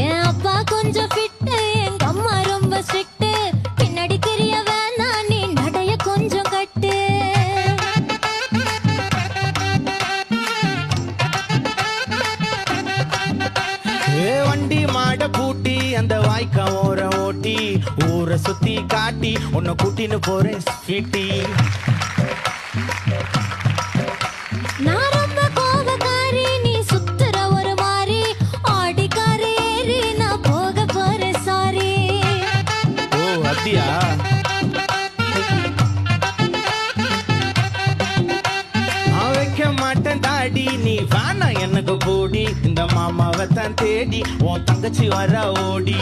என் அப்பா கொஞ்சம் ஃபிட்டு, எங்க அம்மா ரொம்ப ஸ்ட்ரிக்ட். பின்னாடி தெரிய வேணா நீ நடைய கொஞ்சம் கட்டு. வண்டி மாட பூட்டி அந்த வாய்க்கா ஓர ஓட்டி ஊரை சுத்தி காட்டி உன்னை கூட்டின்னு போறேன் ஸ்வீட்டி. நான் ரொம்ப கோபக்காரி, நீ சுத்துற ஒரு மாதிரி. ஆடிக்கார ஏறி நான் போக போறேன் சாரி. ஓ அப்படியா? நான் வைக்க மாட்டேன் தாடி, நீ வேணா எனக்கு போடி. இந்த மாமாவை தான் தேடி உன் தங்கச்சி வர ஓடி.